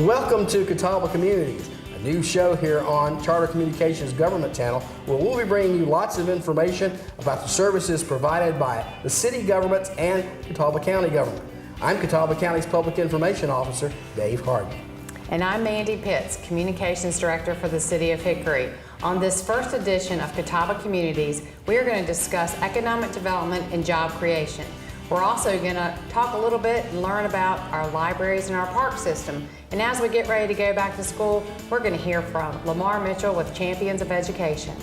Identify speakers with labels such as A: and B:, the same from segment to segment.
A: Welcome to Catawba Communities, a new show here on Charter Communications Government Channel, where we'll be bringing you lots of information about the services provided by the city governments and Catawba County government. I'm Catawba County's Public Information Officer, Dave Harden.
B: And I'm Mandy Pitts, Communications Director for the City of Hickory. On this first edition of Catawba Communities, we are going to discuss economic development and job creation. We're also going to talk a little bit and learn about our libraries and our park system. And as we get ready to go back to school, we're going to hear from Lamar Mitchell with Champions of Education.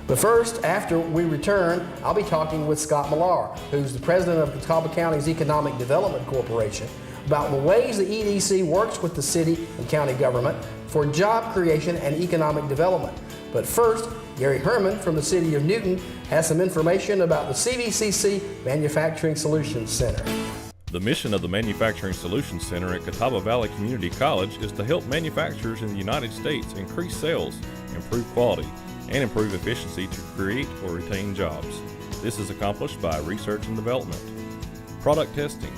A: But first, after we return, I'll be talking with Scott Millar, who's the president of Catawba County's Economic Development Corporation, about the ways the EDC works with the city and county government for job creation and economic development. But first, Gary Herman from the City of Newton has some information about the CVCC Manufacturing Solutions Center.
C: The mission of the Manufacturing Solutions Center at Catawba Valley Community College is to help manufacturers in the United States increase sales, improve quality, and improve efficiency to create or retain jobs. This is accomplished by research and development, product testing,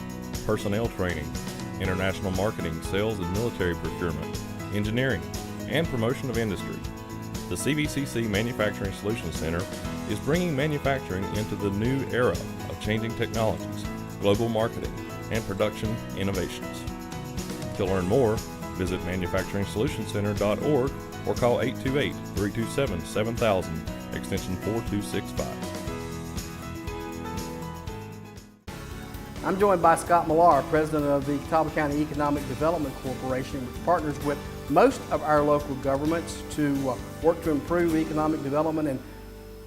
C: personnel training, international marketing, sales and military procurement, engineering, and promotion of industry. The CVCC Manufacturing Solutions Center is bringing manufacturing into the new era of changing technologies, global marketing, and production innovations. To learn more, visit manufacturingsolutioncenter.org or call 828-327-7000, extension 4265.
A: I'm joined by Scott Millar, president of the Catawba County Economic Development Corporation, which partners with most of our local governments to work to improve economic development and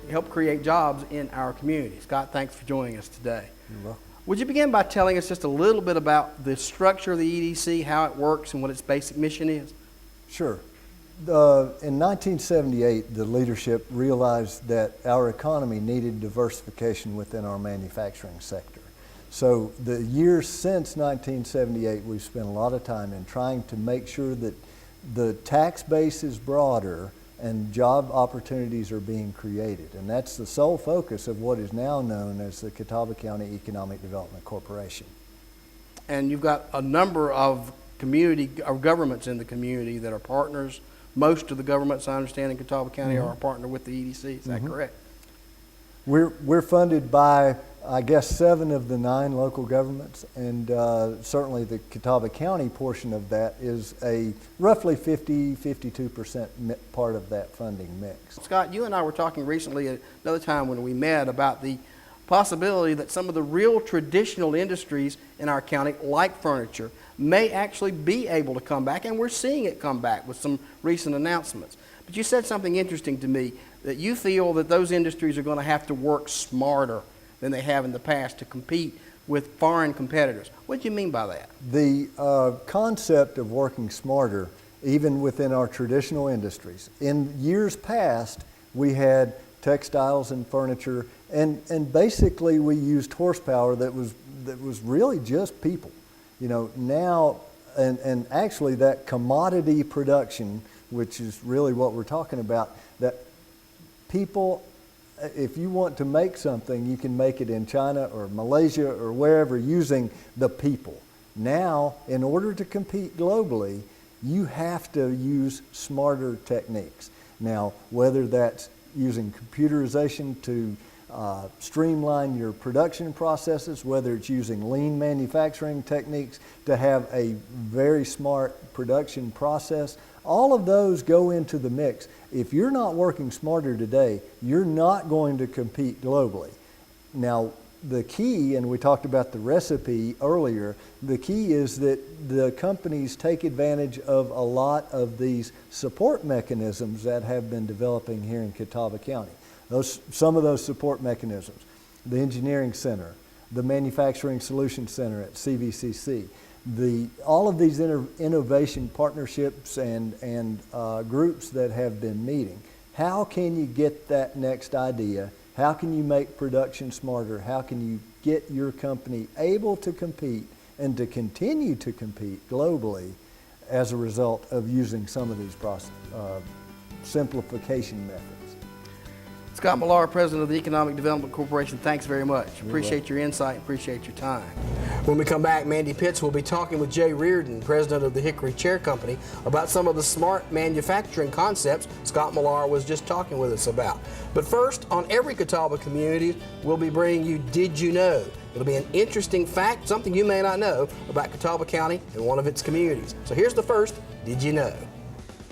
A: help create jobs in our community. Scott, thanks for joining us today.
D: You're welcome.
A: Would you begin by telling us just a little bit about the structure of the EDC, how it works, and what its basic mission is?
D: Sure. In 1978, the leadership realized that our economy needed diversification within our manufacturing sector. So the years since 1978, we've spent a lot of time in trying to make sure that the tax base is broader and job opportunities are being created. And that's the sole focus of what is now known as the Catawba County Economic Development Corporation.
A: And you've got a number of governments in the community that are partners. Most of the governments, I understand, in Catawba County are a partner with the EDC. Is that correct?
D: We're funded by, I guess, 7 of the 9 local governments, and certainly the Catawba County portion of that is a roughly 52% part of that funding mix.
A: Scott, you and I were talking recently at another time when we met about the possibility that some of the real traditional industries in our county, like furniture, may actually be able to come back, and we're seeing it come back with some recent announcements. But you said something interesting to me, that you feel that those industries are going to have to work smarter than they have in the past to compete with foreign competitors. What do you mean by that?
D: The concept of working smarter, even within our traditional industries. In years past, we had textiles and furniture, and basically we used horsepower that was really just people. You know, now, and actually that commodity production, which is really what we're talking about, that people, if you want to make something, you can make it in China or Malaysia or wherever using the people. Now, in order to compete globally, you have to use smarter techniques. Now, whether that's using computerization to streamline your production processes, whether it's using lean manufacturing techniques to have a very smart production process, all of those go into the mix. If you're not working smarter today, you're not going to compete globally. Now, the key, and we talked about the recipe earlier, the key is that the companies take advantage of a lot of these support mechanisms that have been developing here in Catawba County. Some of those support mechanisms, the Engineering Center, the Manufacturing Solutions Center at CVCC, all of these innovation partnerships and groups that have been meeting. How can you get that next idea? How can you make production smarter? How can you get your company able to compete and to continue to compete globally as a result of using some of these simplification methods?
A: Scott Millar, President of the Economic Development Corporation, thanks very much. Appreciate your insight, appreciate your time. When we come back, Mandy Pitts will be talking with Jay Reardon, President of the Hickory Chair Company, about some of the smart manufacturing concepts Scott Millar was just talking with us about. But first, on every Catawba Community, we'll be bringing you Did You Know? It'll be an interesting fact, something you may not know about Catawba County and one of its communities. So here's the first Did You Know?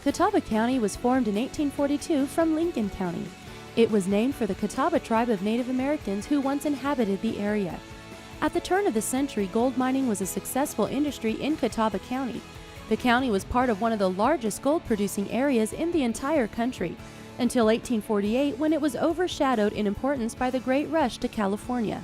E: Catawba County was formed in 1842 from Lincoln County. It was named for the Catawba tribe of Native Americans who once inhabited the area. At the turn of the century, gold mining was a successful industry in Catawba County. The county was part of one of the largest gold-producing areas in the entire country, until 1848 when it was overshadowed in importance by the Great Rush to California.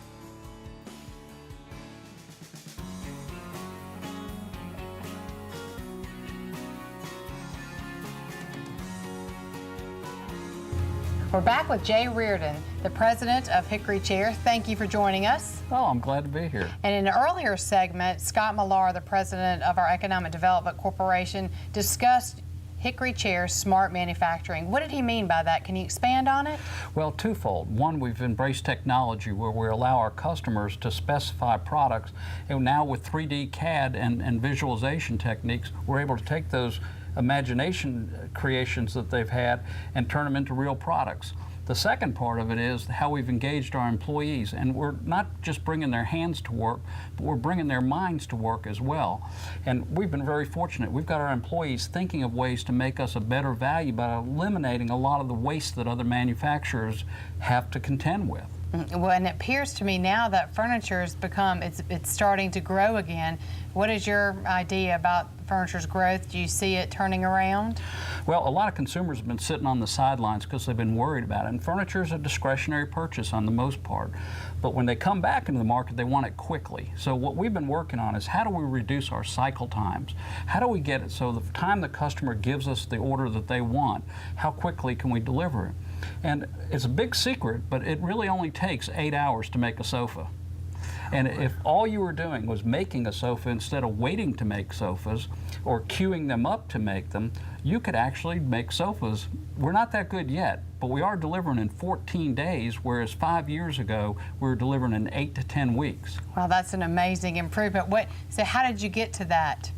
B: We're back with Jay Reardon, the president of Hickory Chair. Thank you for joining us.
F: Oh, I'm glad to be here.
B: And in an earlier segment, Scott Millar, the president of our Economic Development Corporation, discussed Hickory Chair's smart manufacturing. What did he mean by that? Can you expand on it?
F: Well, twofold. One, we've embraced technology where we allow our customers to specify products. And now with 3D CAD and visualization techniques, we're able to take those imagination creations that they've had and turn them into real products. The second part of it is how we've engaged our employees, and we're not just bringing their hands to work, but we're bringing their minds to work as well. And we've been very fortunate. We've got our employees thinking of ways to make us a better value by eliminating a lot of the waste that other manufacturers have to contend with.
B: Well, and it appears to me now that furniture has become, it's starting to grow again. What is your idea about furniture's growth? Do you see it turning around?
F: Well, a lot of consumers have been sitting on the sidelines because they've been worried about it. And furniture is a discretionary purchase on the most part. But when they come back into the market, they want it quickly. So what we've been working on is how do we reduce our cycle times? How do we get it so the time the customer gives us the order that they want, how quickly can we deliver it? And it's a big secret, but it really only takes 8 hours to make a sofa. And if all you were doing was making a sofa instead of waiting to make sofas or queuing them up to make them, you could actually make sofas. We're not that good yet, but we are delivering in 14 days, whereas 5 years ago, we were delivering in 8 to 10 weeks.
B: Well, that's an amazing improvement. So how did you get to that?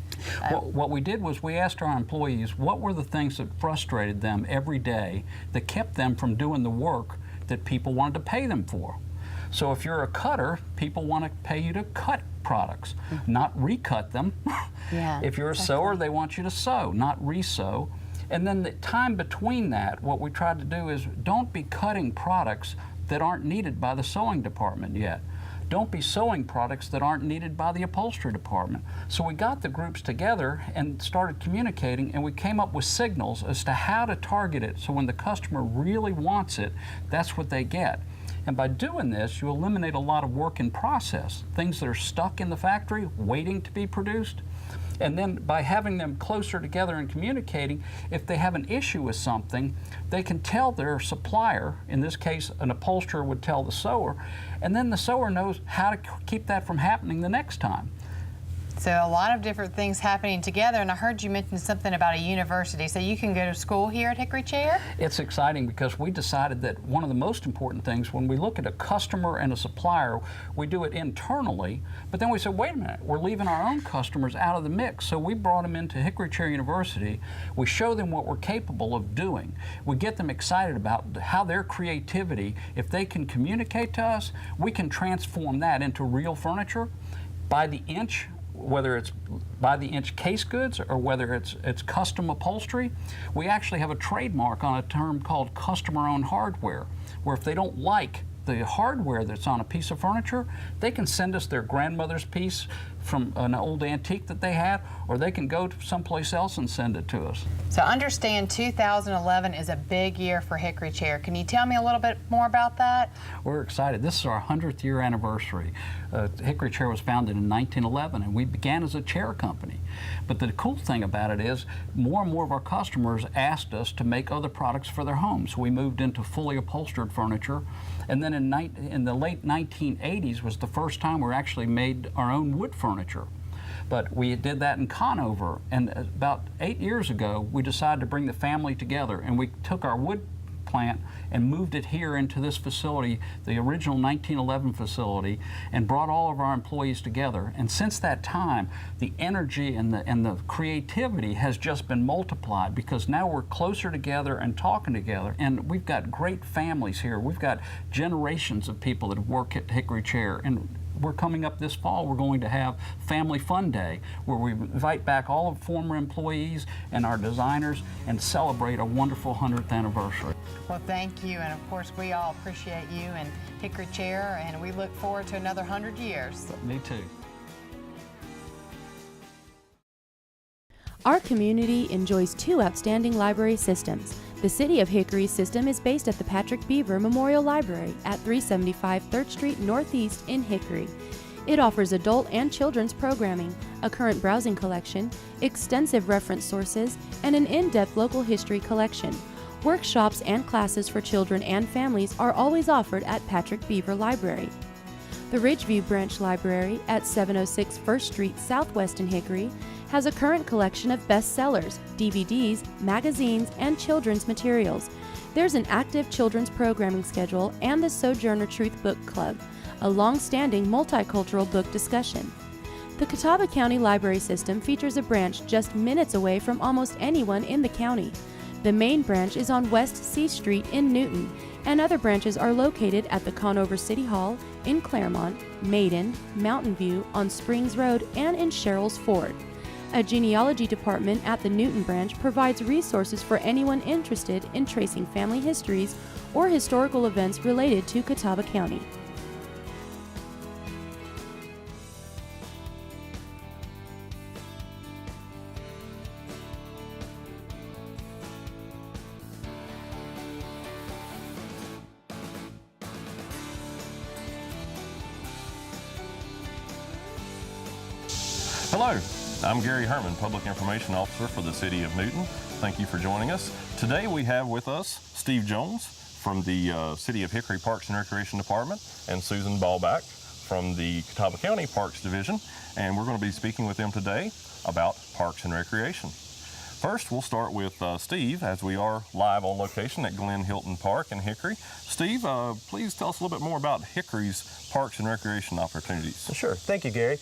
F: What we did was we asked our employees what were the things that frustrated them every day that kept them from doing the work that people wanted to pay them for. So if you're a cutter, people want to pay you to cut products, not recut them.
B: Yeah,
F: if you're a sewer, they want you to sew, not re-sew. And then the time between that, what we tried to do is don't be cutting products that aren't needed by the sewing department yet. Don't be sewing products that aren't needed by the upholstery department. So we got the groups together and started communicating, and we came up with signals as to how to target it so when the customer really wants it, that's what they get. And by doing this, you eliminate a lot of work in process, things that are stuck in the factory waiting to be produced. And then by having them closer together and communicating, if they have an issue with something, they can tell their supplier, in this case an upholsterer would tell the sewer, and then the sewer knows how to keep that from happening the next time.
B: So a lot of different things happening together, and I heard you mention something about a university. So you can go to school here at Hickory Chair?
F: It's exciting because we decided that one of the most important things when we look at a customer and a supplier, we do it internally, but then we said, wait a minute, we're leaving our own customers out of the mix. So we brought them into Hickory Chair University. We show them what we're capable of doing. We get them excited about how their creativity, if they can communicate to us, we can transform that into real furniture by the inch, whether it's by the inch case goods or whether it's custom upholstery. We actually have a trademark on a term called customer-owned hardware, where if they don't like the hardware that's on a piece of furniture, they can send us their grandmother's piece from an old antique that they had, or they can go to someplace else and send it to us.
B: So understand 2011 is a big year for Hickory Chair. Can you tell me a little bit more about that?
F: We're excited. This is our 100th year anniversary. Hickory Chair was founded in 1911, and we began as a chair company. But the cool thing about it is more and more of our customers asked us to make other products for their homes. So we moved into fully upholstered furniture. And then in the late 1980s was the first time we actually made our own wood furniture. But we did that in Conover, and about 8 years ago we decided to bring the family together, and we took our wood plant and moved it here into this facility, the original 1911 facility, and brought all of our employees together. And since that time, the energy and the creativity has just been multiplied, because now we're closer together and talking together. And we've got great families here. We've got generations of people that work at Hickory Chair. And we're coming up this fall, we're going to have Family Fun Day, where we invite back all of former employees and our designers and celebrate a wonderful 100th anniversary.
B: Well, thank you, and of course we all appreciate you and Hickory Chair, and we look forward to another 100 years.
F: Me too.
E: Our community enjoys two outstanding library systems. The City of Hickory system is based at the Patrick Beaver Memorial Library at 375 3rd Street Northeast in Hickory. It offers adult and children's programming, a current browsing collection, extensive reference sources, and an in-depth local history collection. Workshops and classes for children and families are always offered at Patrick Beaver Library. The Ridgeview Branch Library at 706 1st Street Southwest in Hickory has a current collection of bestsellers, DVDs, magazines, and children's materials. There's an active children's programming schedule and the Sojourner Truth Book Club, a long-standing multicultural book discussion. The Catawba County Library System features a branch just minutes away from almost anyone in the county. The main branch is on West C Street in Newton, and other branches are located at the Conover City Hall, in Claremont, Maiden, Mountain View, on Springs Road, and in Sherrills Ford. A genealogy department at the Newton branch provides resources for anyone interested in tracing family histories or historical events related to Catawba County.
C: Hello, I'm Gary Herman, Public Information Officer for the City of Newton. Thank you for joining us. Today we have with us Steve Jones from the City of Hickory Parks and Recreation Department and Susan Ballback from the Catawba County Parks Division, and we're going to be speaking with them today about parks and recreation. First, we'll start with Steve, as we are live on location at Glen Hilton Park in Hickory. Steve, please tell us a little bit more about Hickory's parks and recreation opportunities.
G: Sure. Thank you, Gary.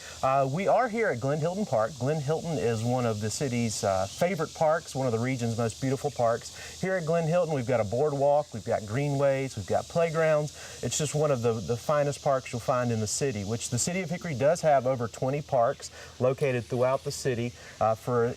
G: We are here at Glen Hilton Park. Glen Hilton is one of the city's favorite parks, one of the region's most beautiful parks. Here at Glen Hilton, we've got a boardwalk, we've got greenways, we've got playgrounds. It's just one of the finest parks you'll find in the city, which the City of Hickory does have over 20 parks located throughout the city. For a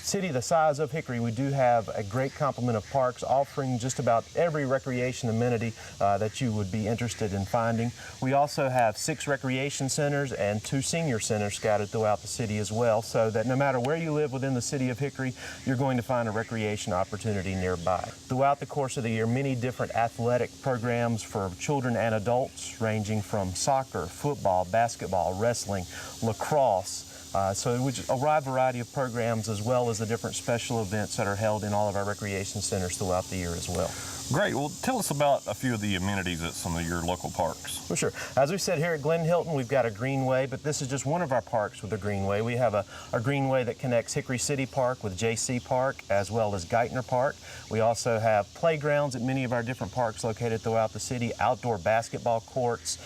G: city the size of Hickory, we do have a great complement of parks offering just about every recreation amenity that you would be interested in finding. We also have 6 recreation centers and 2 senior centers scattered throughout the city as well, so that no matter where you live within the City of Hickory, you're going to find a recreation opportunity nearby. Throughout the course of the year, many different athletic programs for children and adults, ranging from soccer, football, basketball, wrestling, lacrosse, so a wide variety of programs, as well as the different special events that are held in all of our recreation centers throughout the year as well.
C: Great. Well, tell us about a few of the amenities at some of your local parks.
G: Well, sure. As we said, here at Glen Hilton, we've got a greenway, but this is just one of our parks with a greenway. We have a greenway that connects Hickory City Park with JC Park, as well as Geithner Park. We also have playgrounds at many of our different parks located throughout the city, outdoor basketball courts,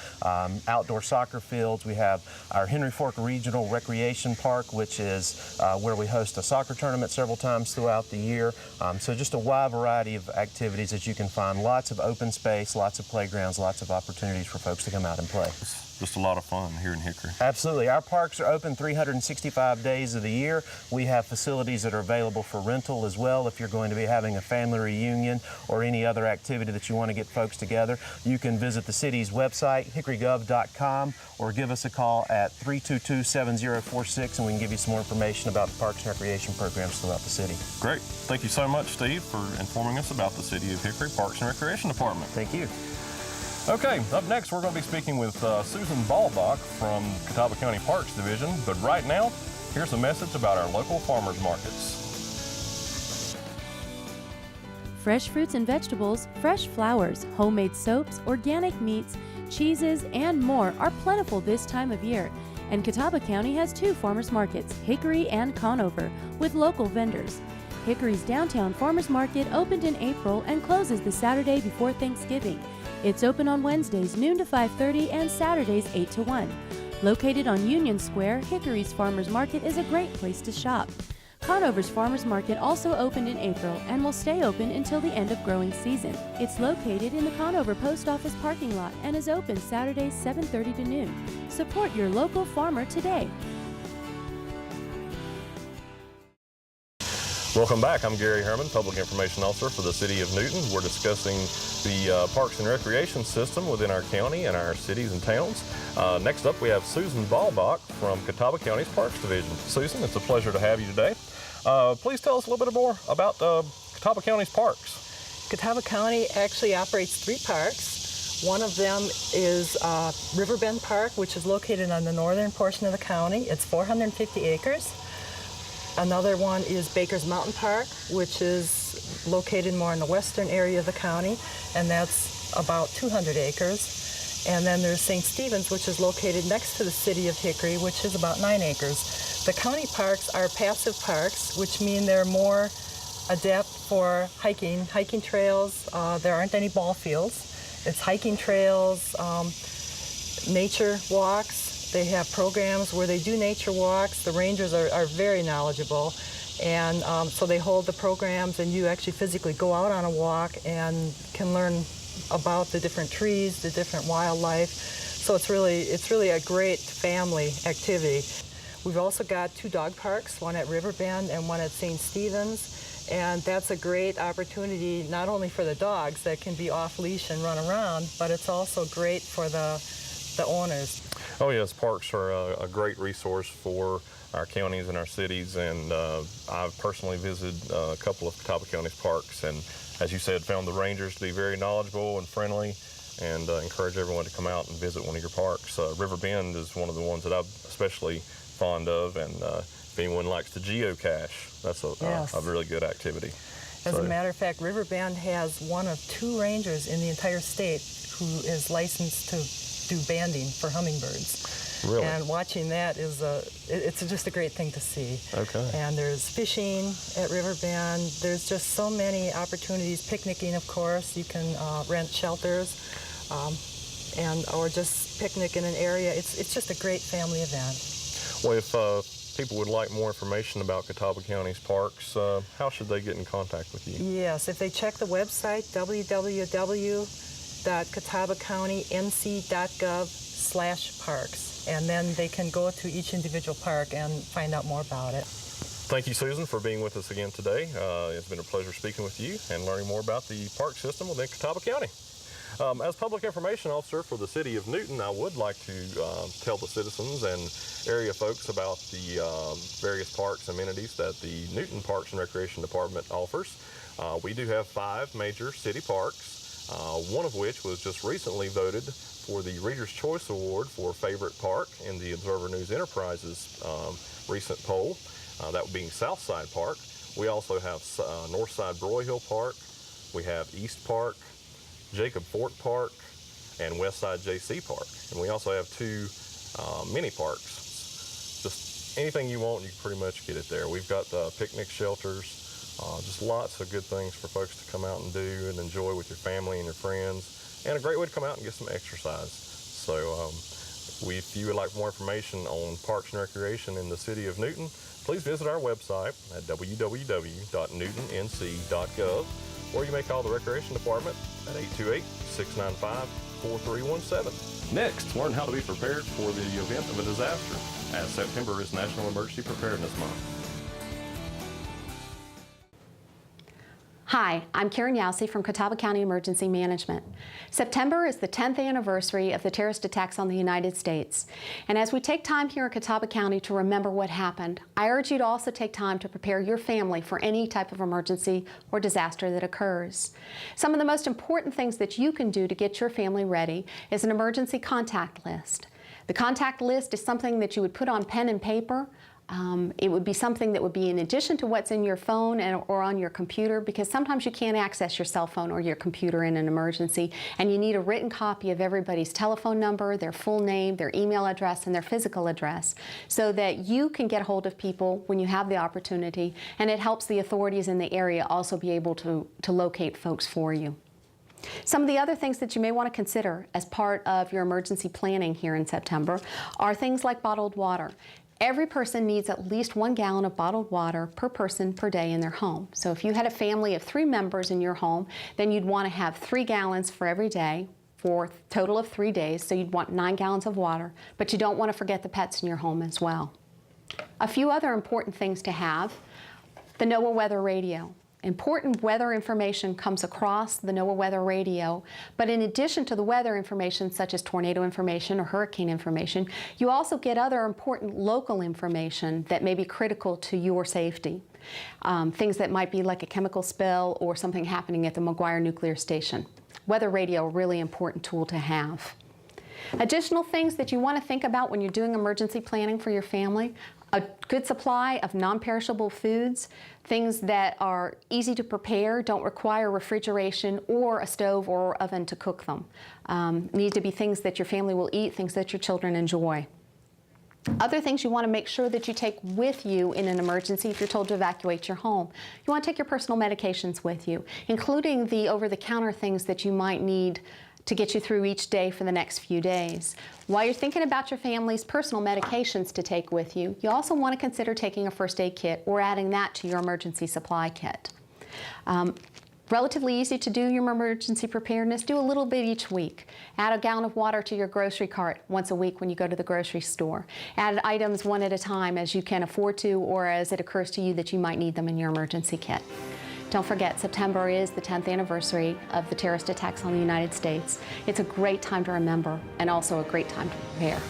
G: outdoor soccer fields. We have our Henry Fork Regional Recreation Park, which is where we host a soccer tournament several times throughout the year. So just a wide variety of activities that you can find. Lots of open space, lots of playgrounds, lots of opportunities for folks to come out and play.
C: Just a lot of fun here in Hickory.
G: Absolutely. Our parks are open 365 days of the year. We have facilities that are available for rental as well. If you're going to be having a family reunion or any other activity that you want to get folks together, you can visit the city's website, hickorygov.com, or give us a call at 322-7046, and we can give you some more information about the parks and recreation programs throughout the city.
C: Great. Thank you so much, Steve, for informing us about the City of Hickory Parks and Recreation Department.
G: Thank you.
C: Okay, up next we're going to be speaking with Susan Ballbach from Catawba County Parks Division, but right now, here's a message about our local farmers markets.
E: Fresh fruits and vegetables, fresh flowers, homemade soaps, organic meats, cheeses, and more are plentiful this time of year, and Catawba County has 2 farmers markets, Hickory and Conover, with local vendors. Hickory's downtown farmers market opened in April and closes the Saturday before Thanksgiving. It's open on Wednesdays noon to 5:30 and Saturdays 8 to 1. Located on Union Square, Hickory's farmers market is a great place to shop. Conover's farmers market also opened in April and will stay open until the end of growing season. It's located in the Conover Post Office parking lot and is open Saturdays 7:30 to noon. Support your local farmer today.
C: Welcome back. I'm Gary Herman, Public Information Officer for the City of Newton. We're discussing the Parks and Recreation system within our county and our cities and towns. Next up, we have Susan Ballbach from Catawba County's Parks Division. Susan, it's a pleasure to have you today. Please tell us a little bit more about Catawba County's parks.
H: Catawba County actually operates 3 parks. One of them is Riverbend Park, which is located on the northern portion of the county. It's 450 acres. Another one is Baker's Mountain Park, which is located more in the western area of the county, and that's about 200 acres. And then there's St. Stephen's, which is located next to the city of Hickory, which is about 9 acres. The county parks are passive parks, which mean they're more adept for hiking trails. There aren't any ball fields. It's hiking trails, nature walks. They have programs where they do nature walks. The rangers are very knowledgeable, and so they hold the programs, and you actually physically go out on a walk and can learn about the different trees, the different wildlife. So it's really a great family activity. We've also got 2 dog parks, one at Riverbend and one at St. Stephen's, and that's a great opportunity not only for the dogs that can be off leash and run around, but it's also great for the owners.
C: Oh yes, parks are a great resource for our counties and our cities, and I've personally visited a couple of Catawba County's parks, and as you said, found the rangers to be very knowledgeable and friendly, and encourage everyone to come out and visit one of your parks. Riverbend is one of the ones that I'm especially fond of, and if anyone likes to geocache, that's a really good activity.
H: As a matter of fact, Riverbend has one of 2 rangers in the entire state who is licensed to do banding for hummingbirds.
C: Really?
H: And watching that is it's just a great thing to see.
C: Okay.
H: And there's fishing at Riverbend. There's just so many opportunities. Picnicking, of course. You can rent shelters, or just picnic in an area. It's just a great family event.
C: Well, if people would like more information about Catawba County's parks, how should they get in contact with you?
H: Yes, if they check the website, www.catawbacountync.gov/parks, and then they can go to each individual park and find out more about it.
C: Thank you, Susan, for being with us again today. It's been a pleasure speaking with you and learning more about the park system within Catawba County. As Public Information Officer for the City of Newton, I would like to tell the citizens and area folks about the various parks and amenities that the Newton Parks and Recreation Department offers. We do have 5 major city parks, one of which was just recently voted for the Reader's Choice Award for Favorite Park in the Observer News Enterprises recent poll, that being Southside Park. We also have Northside Broyhill Park, we have East Park, Jacob Fort Park, and Westside JC Park. And we also have 2 mini parks. Just anything you want, you can pretty much get it there. We've got picnic shelters, just lots of good things for folks to come out and do and enjoy with your family and your friends, and a great way to come out and get some exercise. So if you would like more information on parks and recreation in the City of Newton, please visit our website at www.newtonnc.gov, or you may call the Recreation Department at 828-695-4317. Next, learn how to be prepared for the event of a disaster, as September is National Emergency Preparedness Month.
I: Hi, I'm Karen Yowsey from Catawba County Emergency Management. September is the 10th anniversary of the terrorist attacks on the United States. And as we take time here in Catawba County to remember what happened, I urge you to also take time to prepare your family for any type of emergency or disaster that occurs. Some of the most important things that you can do to get your family ready is an emergency contact list. The contact list is something that you would put on pen and paper, It would be something that would be in addition to what's in your phone or on your computer, because sometimes you can't access your cell phone or your computer in an emergency, and you need a written copy of everybody's telephone number, their full name, their email address, and their physical address, so that you can get hold of people when you have the opportunity, and it helps the authorities in the area also be able to locate folks for you. Some of the other things that you may want to consider as part of your emergency planning here in September are things like bottled water. Every person needs at least 1 gallon of bottled water per person per day in their home. So if you had a family of 3 members in your home, then you'd want to have 3 gallons for every day for a total of 3 days. So you'd want 9 gallons of water, but you don't want to forget the pets in your home as well. A few other important things to have: the NOAA weather radio. Important weather information comes across the NOAA weather radio, but in addition to the weather information such as tornado information or hurricane information, you also get other important local information that may be critical to your safety. Things that might be like a chemical spill or something happening at the McGuire Nuclear Station. Weather radio, a really important tool to have. Additional things that you want to think about when you're doing emergency planning for your family: a good supply of non-perishable foods, things that are easy to prepare, don't require refrigeration or a stove or oven to cook them. Need to be things that your family will eat, things that your children enjoy. Other things you want to make sure that you take with you in an emergency if you're told to evacuate your home. You want to take your personal medications with you, including the over-the-counter things that you might need to get you through each day for the next few days. While you're thinking about your family's personal medications to take with you, you also want to consider taking a first aid kit or adding that to your emergency supply kit. Relatively easy to do your emergency preparedness. Do a little bit each week. Add a gallon of water to your grocery cart once a week when you go to the grocery store. Add items one at a time as you can afford to, or as it occurs to you that you might need them in your emergency kit. Don't forget, September is the 10th anniversary of the terrorist attacks on the United States. It's a great time to remember and also a great time to prepare.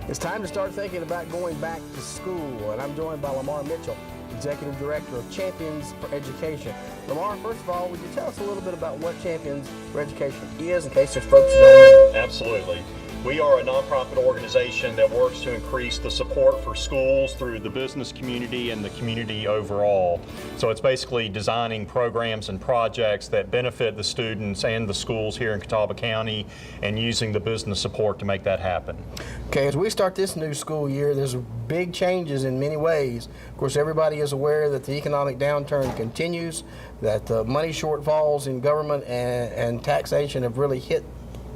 A: It's time to start thinking about going back to school, and I'm joined by Lamar Mitchell, Executive Director of Champions for Education. Lamar, first of all, would you tell us a little bit about what Champions for Education is, in case there's folks who don't know?
J: Absolutely. We are a nonprofit organization that works to increase the support for schools through the business community and the community overall. So it's basically designing programs and projects that benefit the students and the schools here in Catawba County, and using the business support to make that happen.
A: Okay, as we start this new school year, there's big changes in many ways. Of course, everybody is aware that the economic downturn continues, that the money shortfalls in government and taxation have really hit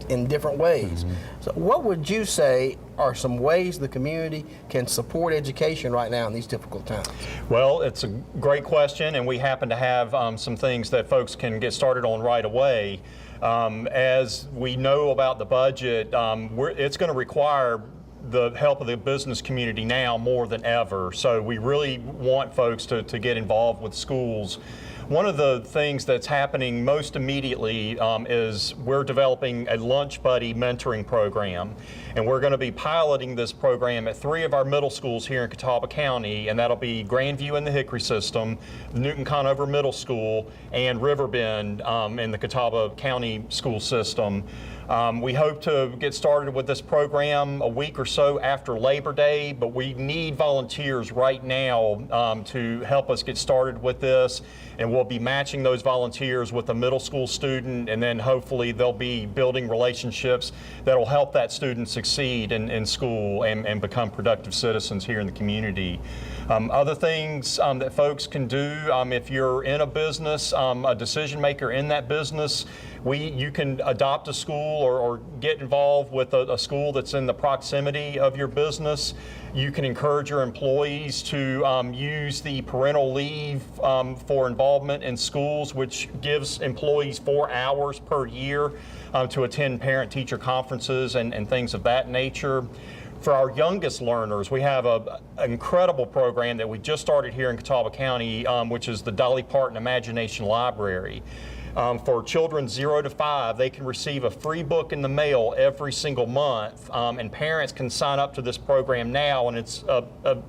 A: in different ways. So what would you say are some ways the community can support education right now in these difficult times?
J: Well, it's a great question, and we happen to have some things that folks can get started on right away. As we know about the budget, it's going to require the help of the business community now more than ever. So we really want folks to get involved with schools. One of the things that's happening most immediately is we're developing a Lunch Buddy mentoring program, and we're going to be piloting this program at 3 of our middle schools here in Catawba County, and that'll be Grandview in the Hickory system, Newton Conover Middle School, and Riverbend in the Catawba County school system. We hope to get started with this program a week or so after Labor Day, but we need volunteers right now to help us get started with this, and we'll be matching those volunteers with a middle school student, and then hopefully they'll be building relationships that'll help that student succeed in school and become productive citizens here in the community. Other things that folks can do, if you're in a business, a decision maker in that business, you can adopt a school or get involved with a school that's in the proximity of your business. You can encourage your employees to use the parental leave for involvement in schools, which gives employees 4 hours per year to attend parent-teacher conferences and things of that nature. For our youngest learners, we have an incredible program that we just started here in Catawba County, which is the Dolly Parton Imagination Library. For children 0 to 5, they can receive a free book in the mail every single month, and parents can sign up to this program now, and it's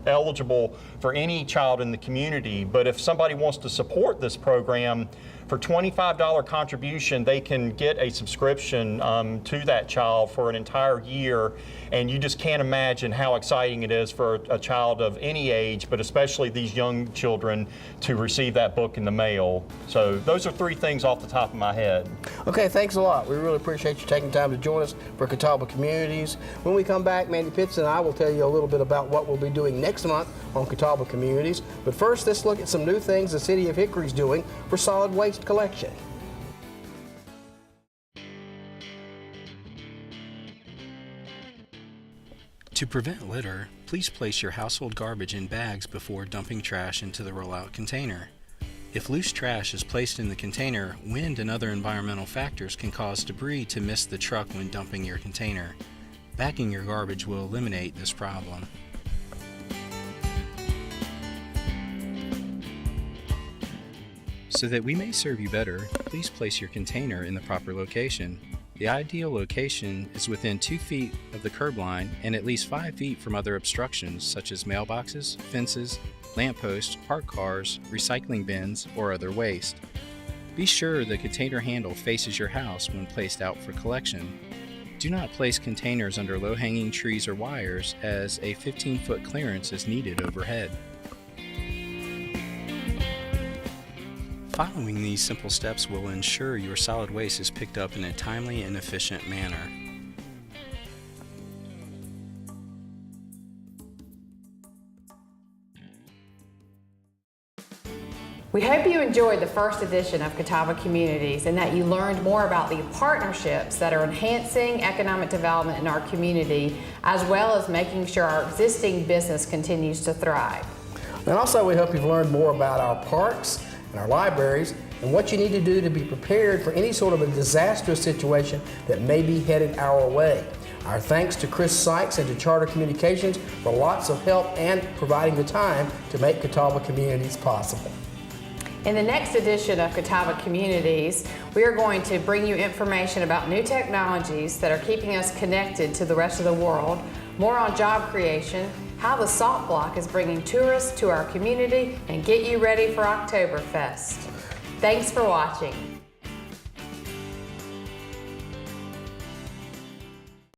J: eligible for any child in the community. But if somebody wants to support this program, for $25 contribution, they can get a subscription to that child for an entire year, and you just can't imagine how exciting it is for a child of any age, but especially these young children, to receive that book in the mail. So those are 3 things off the top of my head.
A: Okay, thanks a lot. We really appreciate you taking time to join us for Catawba Communities. When we come back, Mandy Pitts and I will tell you a little bit about what we'll be doing next month on Catawba Communities. But first, let's look at some new things the City of Hickory is doing for solid waste collection.
K: To prevent litter, please place your household garbage in bags before dumping trash into the rollout container. If loose trash is placed in the container, wind and other environmental factors can cause debris to miss the truck when dumping your container. Bagging your garbage will eliminate this problem. So that we may serve you better, please place your container in the proper location. The ideal location is within 2 feet of the curb line and at least 5 feet from other obstructions such as mailboxes, fences, lampposts, parked cars, recycling bins, or other waste. Be sure the container handle faces your house when placed out for collection. Do not place containers under low-hanging trees or wires, as a 15-foot clearance is needed overhead. Following these simple steps will ensure your solid waste is picked up in a timely and efficient manner.
B: We hope you enjoyed the first edition of Catawba Communities and that you learned more about the partnerships that are enhancing economic development in our community, as well as making sure our existing business continues to thrive.
A: And also, we hope you've learned more about our parks and our libraries and what you need to do to be prepared for any sort of a disastrous situation that may be headed our way. Our thanks to Chris Sykes and to Charter Communications for lots of help and providing the time to make Catawba Communities possible.
B: In the next edition of Catawba Communities, we are going to bring you information about new technologies that are keeping us connected to the rest of the world, more on job creation, how the Salt Block is bringing tourists to our community, and get you ready for Oktoberfest. Thanks for watching.